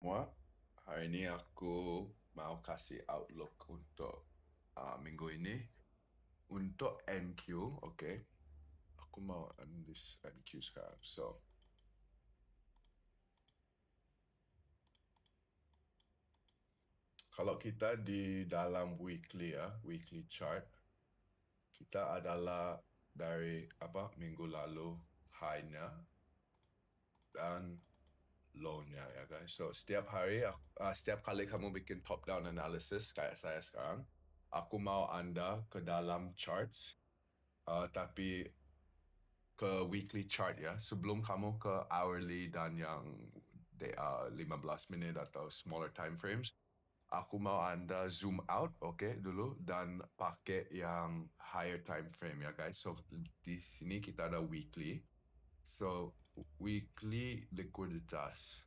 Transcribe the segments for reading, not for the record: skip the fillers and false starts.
Semua, hari ini aku mau kasih outlook untuk minggu ini. Untuk NQ, okay. Aku mau unlist NQ sekarang. So, kalau kita di dalam weekly chart, kita adalah dari minggu lalu high-nya dan low-nya ya guys. So, setiap hari, setiap kali kamu bikin top-down analysis kayak saya sekarang, aku mau Anda ke dalam charts, tapi ke weekly chart ya, sebelum kamu ke hourly dan yang 15 menit atau smaller time frames, aku mau Anda zoom out, okay, dulu, dan pakai yang higher time frame ya guys. So, di sini kita ada weekly. So, weekly likuiditas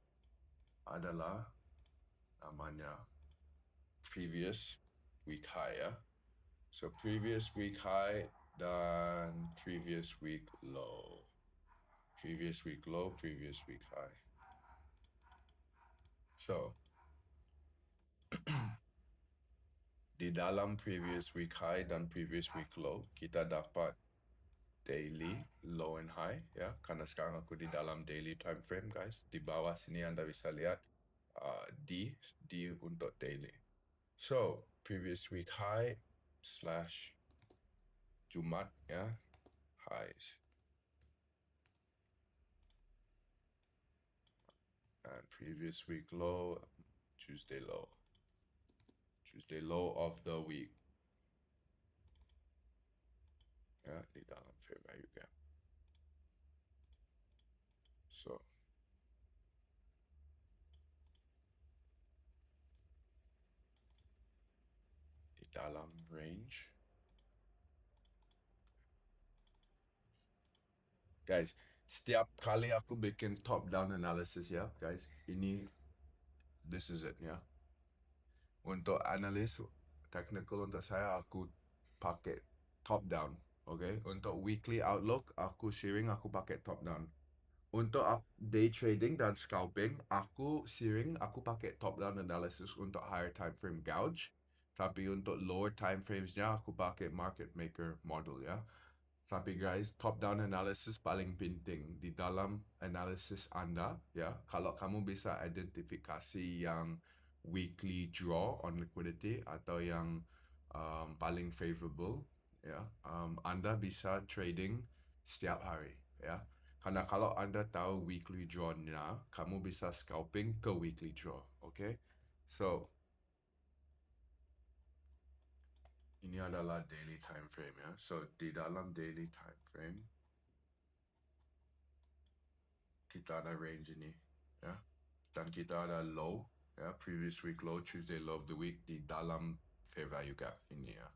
adalah namanya previous week high ya. So, previous week high dan previous week low. Previous week low, previous week high. So, di dalam previous week high dan previous week low, kita dapat daily low and high ya. Karena sekarang aku di dalam daily time frame guys. Di bawah sini Anda bisa lihat D untuk daily. So, previous week high / Jumat ya, highs. And previous week low, Tuesday low. Tuesday low of the week. Ya, di dalam fair value gap. So, di dalam range. Guys, setiap kali aku bikin top-down analysis ya, guys, this is it ya. Untuk analis technical untuk saya, aku pakai top-down, okay? Untuk weekly outlook, aku sharing, aku pakai top-down. Untuk day trading dan scalping, aku sharing, aku pakai top-down analysis untuk higher time frame gouge. Tapi untuk lower time frames-nya, aku pakai market maker model ya. Tapi guys, top-down analysis paling penting di dalam analisis Anda ya. Kalau kamu bisa identifikasi yang weekly draw on liquidity atau yang paling favorable ya, Anda bisa trading setiap hari ya. Karena kalau Anda tahu weekly draw-nya, kamu bisa scalping ke weekly draw, okay? So, ini adalah daily time frame ya. So, di dalam daily time frame, kita ada range ini ya, dan kita ada low ya, previous week low, Tuesday low of the week di dalam fair value gap ini ya.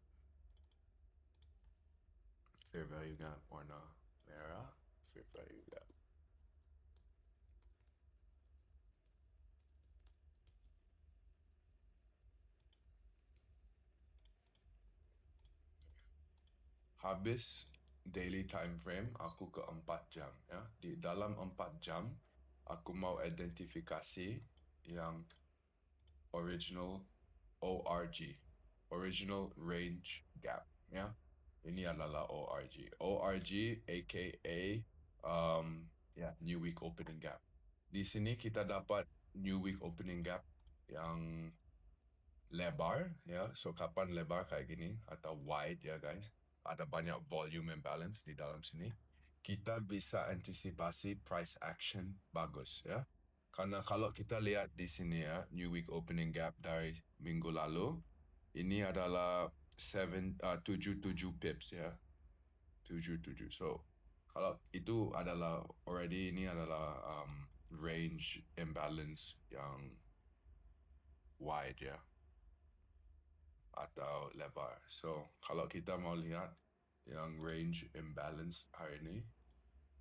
Fair value gap warna merah, fair value gap. Habis daily time frame, aku ke 4 jam ya. Di dalam 4 jam, aku mau identifikasi yang original ORG, original range gap ya. Ini adalah ORG. ORG aka ya, new week opening gap. Di sini kita dapat new week opening gap yang lebar ya. So kapan lebar kayak gini atau wide ya guys. Ada banyak volume imbalance di dalam sini. Kita bisa antisipasi price action bagus ya. Karena kalau kita lihat di sini ya, new week opening gap dari minggu lalu, ini adalah 77 pips ya. 77. So, kalau itu adalah already ini adalah range imbalance yang wide ya, atau lebar. So, kalau kita mau lihat yang range imbalance hari ini,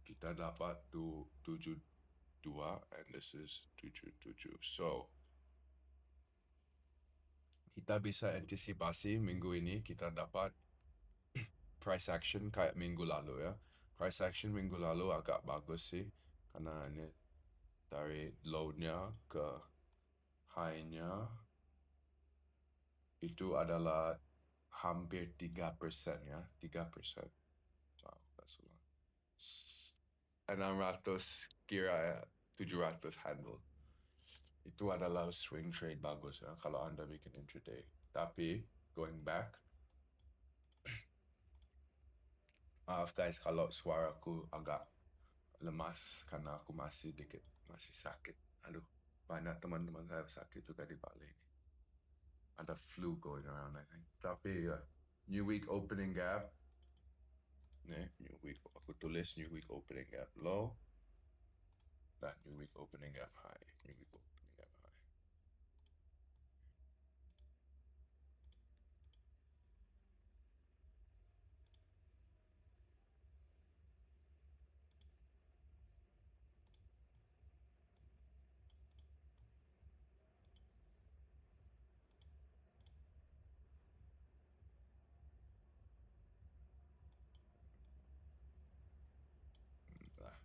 kita dapat 72 and this is 77. So, kita bisa antisipasi minggu ini kita dapat price action kayak minggu lalu ya. Price action minggu lalu agak bagus sih, karena ini dari low-nya ke high-nya itu adalah hampir 3% ya, 3%. Wow, that's a lot. 600 kira ya, 700 handle. Itu adalah swing trade bagus ya kalau Anda bikin intraday. Tapi going back, maaf guys kalau suaraku agak lemas karena aku masih sakit. Aduh, banyak teman-teman saya sakit juga di Bali ini. Ada flu going around, I think. Tapi ya, new week opening gap. Nih, new week aku tulis new week opening gap low. Dan new week opening gap high. New week opening gap high. Lah,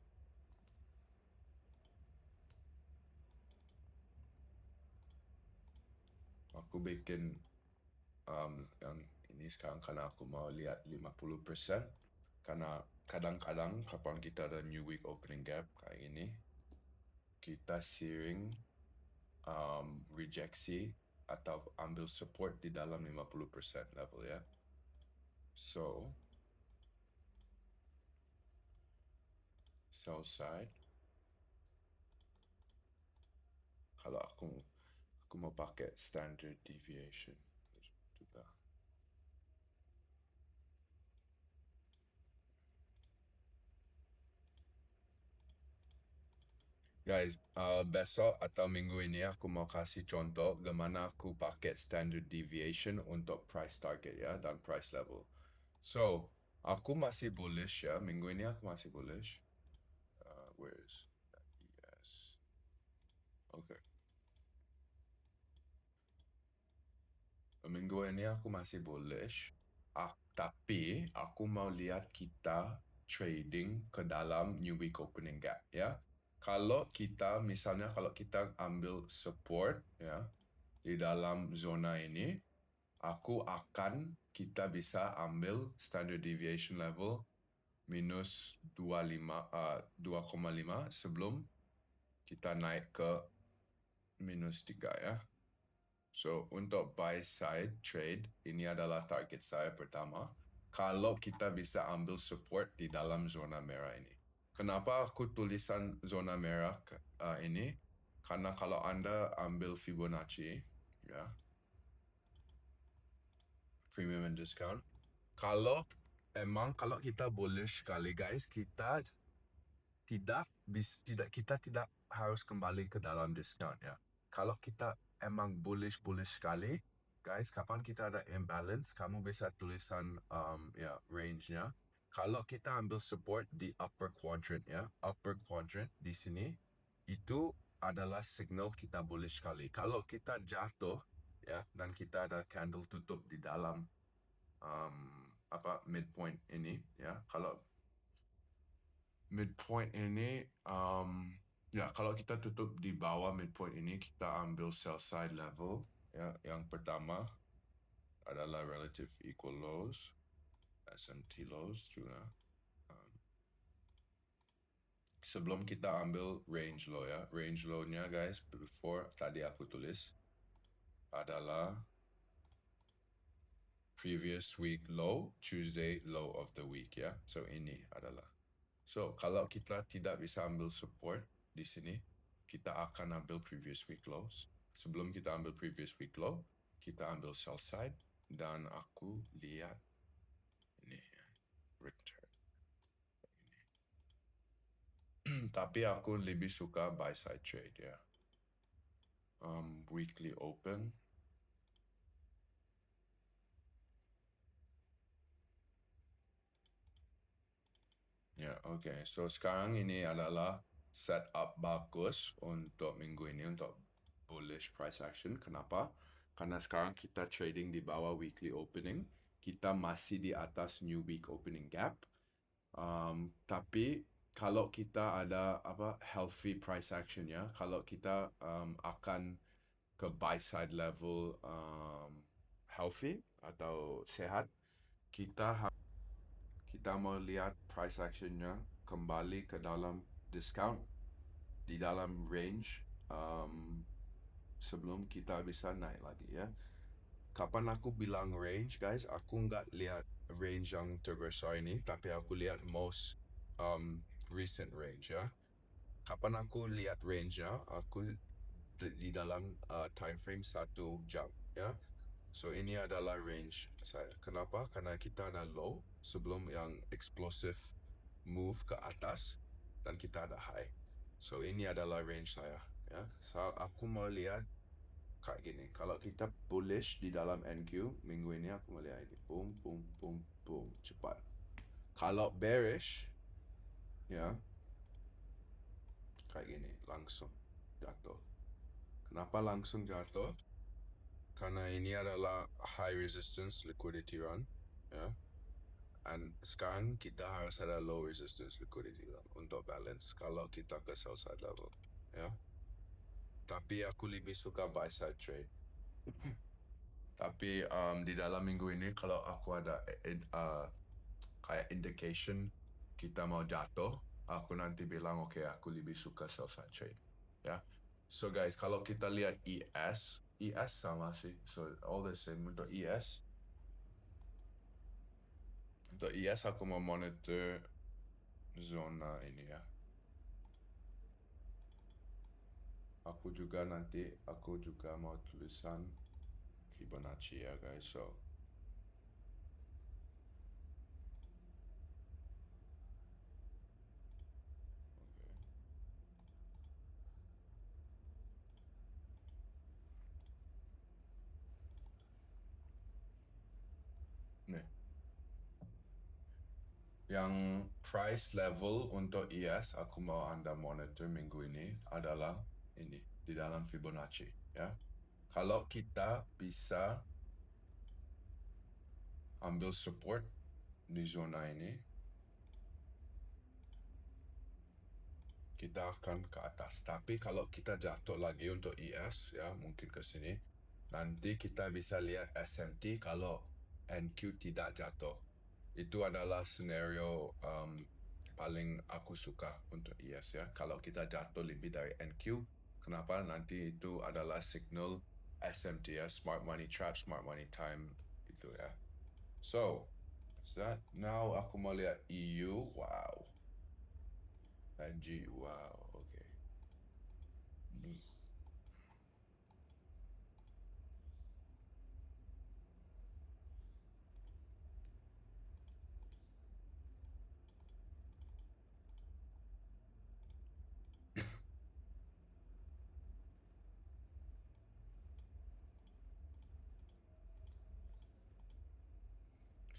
aku bikin yang ini sekarang karena aku mau lihat 50%. Karena kadang-kadang kapan kita ada new week opening gap kayak ini, kita searing rejeksi atau ambil support di dalam 50% level ya. So, sell side. Kalau aku mau pakai standard deviation juga. Guys, besok atau minggu ini aku mau kasih contoh gimana aku pakai standard deviation untuk price target ya dan price level. So, aku masih bullish ya, minggu ini aku masih bullish. Where is that ES? Okay. Minggu ini aku masih bullish, tapi aku mau lihat kita trading ke dalam new week opening gap ya. Kalau kita misalnya kalau kita ambil support ya di dalam zona ini, kita bisa ambil standard deviation level minus 2,5 sebelum kita naik ke minus 3 ya. So, untuk buy side trade, ini adalah target saya pertama. Kalau kita bisa ambil support di dalam zona merah ini. Kenapa aku tulisan zona merah ini? Karena kalau Anda ambil Fibonacci, ya, premium and discount, kalau kita bullish sekali guys, kita tidak harus kembali ke dalam discount ya. Kalau kita emang bullish sekali, guys, kapan kita ada imbalance, kamu bisa tulisan ya range-nya. Kalau kita ambil support di upper quadrant ya, upper quadrant di sini, itu adalah signal kita bullish sekali. Kalau kita jatuh ya dan kita ada candle tutup di dalam midpoint ini ya, kalau midpoint ini ya kalau kita tutup di bawah midpoint ini kita ambil sell side level ya. Yang pertama adalah relative equal lows, SMT lows juga. Sebelum kita ambil range low ya, range low-nya guys before tadi aku tulis adalah previous week low, Tuesday low of the week ya. So ini adalah. So, kalau kita tidak bisa ambil support di sini, kita akan ambil previous week lows. Sebelum kita ambil previous week low, kita ambil sell side dan aku lihat ini ya, return. Tapi aku lebih suka buy side trade ya. Weekly open. Ya, okay. So sekarang ini adalah setup bagus untuk minggu ini untuk bullish price action. Kenapa? Karena sekarang kita trading di bawah weekly opening, kita masih di atas new week opening gap. Tapi kalau kita ada healthy price action ya, kalau kita akan ke buy side level healthy atau sehat, kita mau lihat price actionnya kembali ke dalam discount di dalam range sebelum kita bisa naik lagi ya. Kapan aku bilang range, guys, aku nggak lihat range yang terbesar ini, tapi aku lihat most recent range ya. Kapan aku lihat range-nya, aku di dalam time frame 1 jam ya. So ini adalah range saya. Kenapa? Karena kita ada low sebelum yang explosive move ke atas dan kita ada high. So ini adalah range saya ya. So aku mau lihat kayak gini. Kalau kita bullish di dalam NQ minggu ini aku melihat ini boom boom boom boom cepat. Kalau bearish ya kayak gini langsung jatuh. Kenapa langsung jatuh? Karena ini adalah high resistance liquidity run ya. And sekarang kita harus ada low resistance liquidity run untuk balance kalau kita ke sell side level ya. Tapi aku lebih suka buy side trade. Tapi di dalam minggu ini kalau aku ada kayak indication kita mau jatuh, aku nanti bilang oke, aku lebih suka sell side trade. Ya. So guys, kalau kita lihat ES sama sih. So all the same untuk ES. Untuk ES aku mau monitor zona ini ya. Aku juga mau tulisan Fibonacci ya guys. So nih. Yang price level untuk ES aku mau Anda monitor minggu ini adalah ini di dalam Fibonacci ya. Kalau kita bisa ambil support di zona ini, kita akan ke atas. Tapi kalau kita jatuh lagi untuk ES ya, mungkin ke sini, nanti kita bisa lihat SMT kalau NQ tidak jatuh. Itu adalah scenario paling aku suka untuk ES ya. Kalau kita jatuh lebih dari NQ, kenapa? Nanti itu adalah signal SMT ya, Smart Money Trap, Smart Money Time itu ya. So, that now aku mau lihat EU, wow. NG, wow, okay.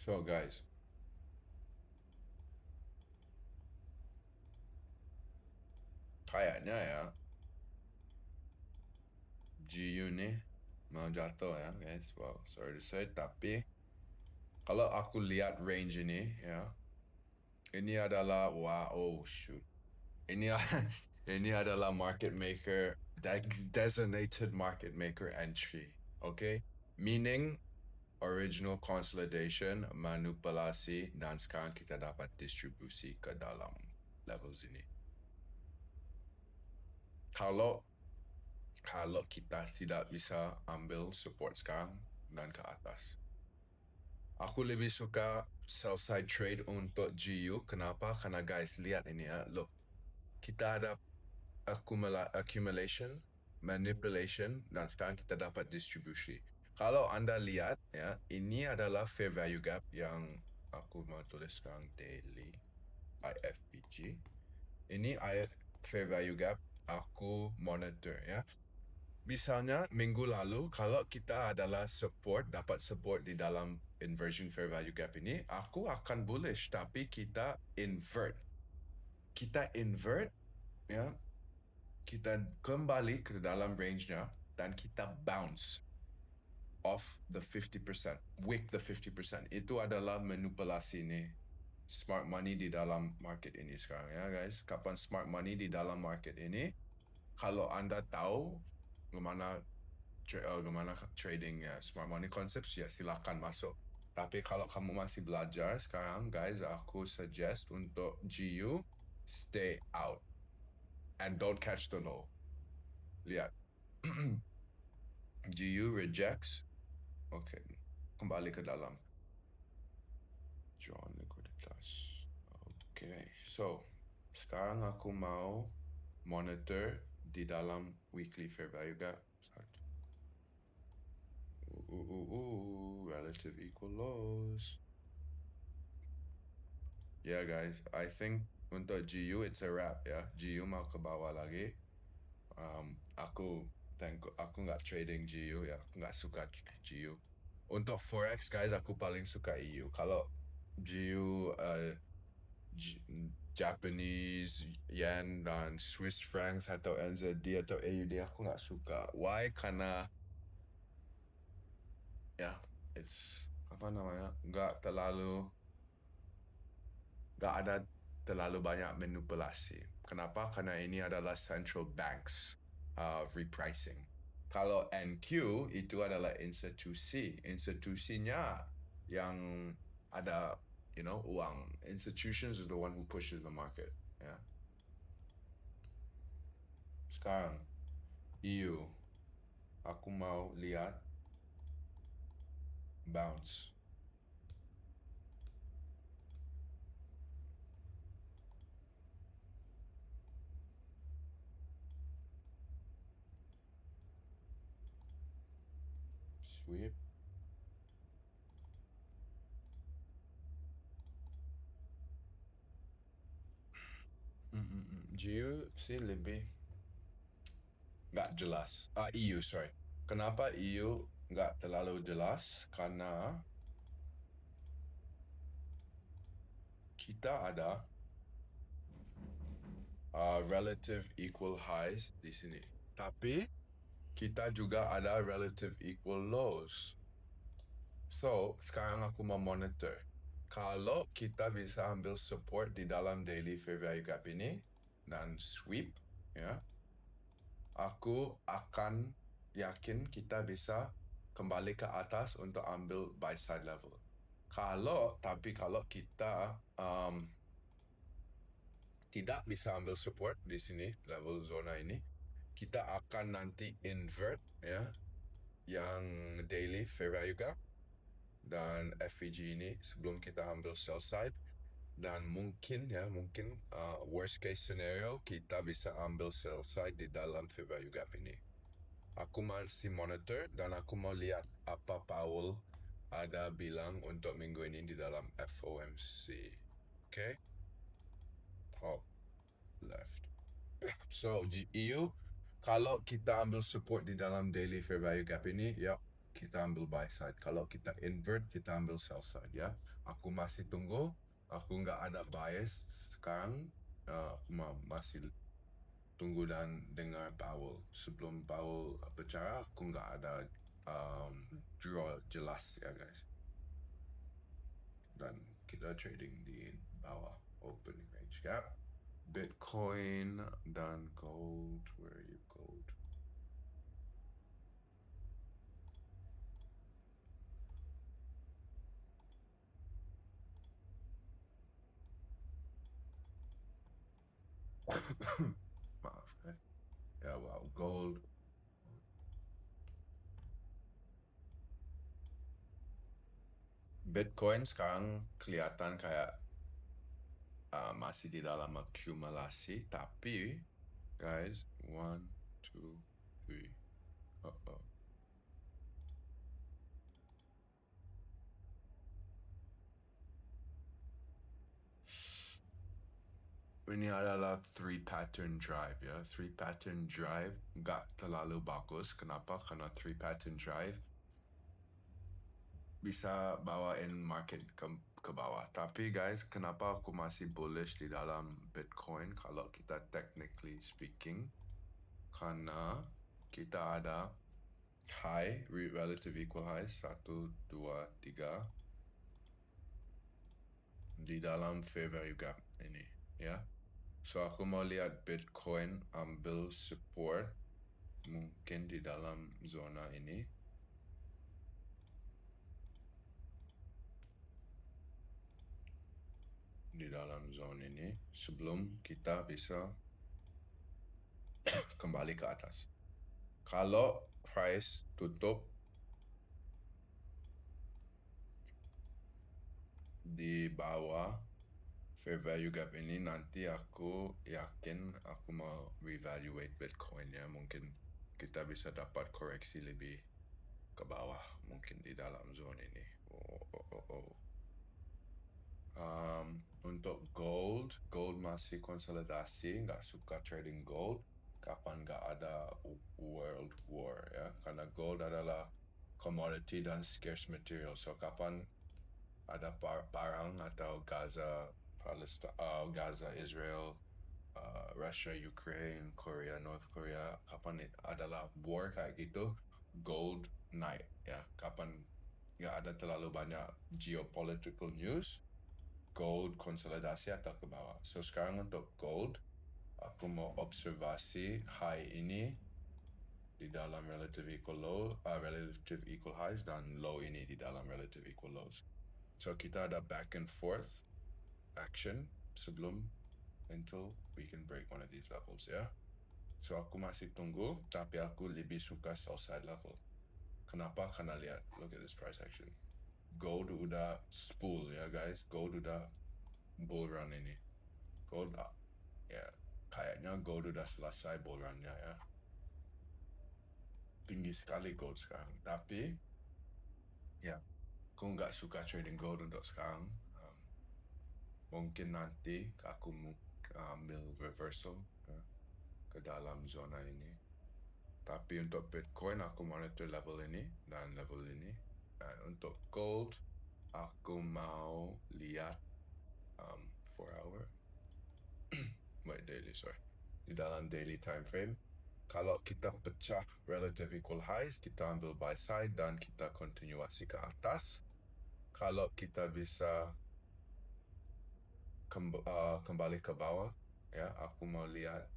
So guys, kayaknya ya GU nih mau jatuh ya guys. Wow, sorry to say, tapi kalau aku lihat range ini ya, ini adalah oh shoot. Ini ini adalah market maker designated market maker entry. Okay? Meaning original consolidation, manipulasi, dan sekarang kita dapat distribusi ke dalam level ini. Kalau kita tidak bisa ambil support sekarang dan ke atas, aku lebih suka sell side trade untuk GU. Kenapa? Karena guys, lihat ini ya. Look, kita ada accumulation, manipulation, dan sekarang kita dapat distribusi. Kalau Anda lihat ya, ini adalah fair value gap yang aku mau tulis sekarang daily IFPG. Ini fair value gap aku monitor ya. Misalnya minggu lalu kalau kita adalah dapat support di dalam inversion fair value gap ini, aku akan bullish, tapi kita invert ya, kita kembali ke dalam range-nya dan kita bounce off the 50%, wick the 50%. Itu adalah manipulasi nih smart money di dalam market ini sekarang ya guys. Kapan smart money di dalam market ini, kalau Anda tahu kemana gimana trading ya smart money concepts, ya silakan masuk. Tapi kalau kamu masih belajar sekarang, guys, aku suggest untuk GU stay out and don't catch the low. Lihat, GU rejects. Oke, kembali ke dalam. John likuiditas. Oke, so sekarang aku mau monitor di dalam weekly fair value gap. Relative equal lows. Yeah, guys, I think untuk GU it's a wrap ya. GU mau ke bawah lagi. Aku nggak trading GU ya. Aku nggak suka GU. Untuk forex, guys, aku paling suka EU. Kalau GU Japanese yen dan Swiss francs atau NZD atau AUD aku nggak suka. Why? Karena ya, it's apa namanya? Nggak ada terlalu banyak manipulasi. Kenapa? Karena ini adalah central banks repricing. Kalau NQ itu adalah institusinya yang ada, uang. Institutions is the one who pushes the market. Ya. Sekarang EU, aku mau lihat bounce. Sweep. GU sih lebih nggak jelas. EU, sorry. Kenapa EU nggak terlalu jelas? Karena kita ada relative equal highs di sini. Tapi kita juga ada relative equal lows. So, sekarang aku mau monitor. Kalau kita bisa ambil support di dalam daily fair value gap ini dan sweep, ya, aku akan yakin kita bisa kembali ke atas untuk ambil buy side level. Tapi kalau kita tidak bisa ambil support di sini, level zona ini, kita akan nanti invert ya, yang daily fair value gap dan FVG ini sebelum kita ambil sell side, dan mungkin worst case scenario kita bisa ambil sell side di dalam fair value gap ini. Aku masih monitor dan aku mau lihat apa Powell ada bilang untuk minggu ini di dalam FOMC. Okay? Top left. So, EU, kalau kita ambil support di dalam daily fair value gap ini, ya, kita ambil buy side. Kalau kita invert, kita ambil sell side, ya. Aku masih tunggu. Aku nggak ada bias sekarang. Aku masih tunggu dan dengar Powell. Sebelum Powell bicara, aku nggak ada draw jelas, ya, guys. Dan kita trading di bawah opening range gap. Bitcoin dan gold. Where are you, gold? Maaf kan. Ya, wow, gold. Bitcoin sekarang kelihatan kayak masih di dalam akumulasi, tapi guys, 1, 2, 3. Uh-oh. Ini adalah 3 pattern drive ya. 3 pattern drive nggak terlalu bagus. Kenapa? Karena 3 pattern drive bisa bawain market ke bawah. Tapi guys, kenapa aku masih bullish di dalam Bitcoin kalau kita technically speaking? Karena kita ada high, relative equal high, 1, 2, 3 di dalam fair value gap ini, ya. So, aku mau lihat Bitcoin ambil support mungkin di dalam zona ini. Di dalam zona ini sebelum kita bisa kembali ke atas. Kalau price tutup di bawah fair value gap ini, nanti aku yakin aku mau reevaluate Bitcoin ya. Mungkin kita bisa dapat koreksi lebih ke bawah mungkin di dalam zona ini. Untuk gold masih konsolidasi, nggak suka trading gold kapan nggak ada world war ya, karena gold adalah commodity dan scarce material. So kapan ada perang atau Gaza, Gaza, Israel, Russia, Ukraine, Korea, North Korea, kapan adalah war kayak gitu, gold naik ya. Kapan nggak ada terlalu banyak geopolitical news, gold konsolidasi atau ke bawah. So sekarang untuk gold, aku mau observasi high ini di dalam relative equal low, relative equal highs, dan low ini di dalam relative equal lows. So kita ada back and forth action sebelum until we can break one of these levels ya. So aku masih tunggu, tapi aku lebih suka sell side level. Kenapa? Karena lihat, look at this price action. Gold udah spool ya guys, gold udah bull run ini. Gold ya, kayaknya gold udah selesai bull run-nya ya. Tinggi sekali gold sekarang. Tapi ya, aku nggak suka trading gold untuk sekarang. Mungkin nanti aku ambil reversal ya, ke dalam zona ini. Tapi untuk Bitcoin aku monitor level ini dan level ini. Dan untuk gold aku mau lihat 4 hour. Wait, daily, sorry. Di dalam daily time frame. Kalau kita pecah relative equal highs, kita ambil buy side dan kita kontinuasi ke atas. Kalau kita bisa kembali ke bawah, ya, aku mau lihat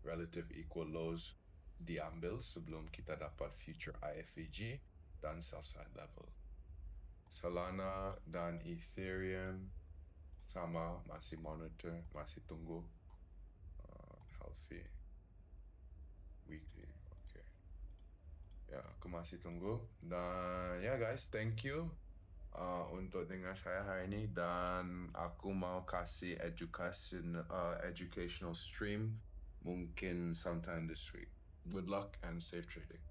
relative equal lows diambil sebelum kita dapat future IFVG dan sell side level. Solana dan Ethereum sama, masih monitor, masih tunggu. Healthy weekly, okay. Ya, aku masih tunggu. Dan ya guys, thank you untuk dengar saya hari ini, dan aku mau kasih educational stream mungkin sometime this week. Good luck and safe trading.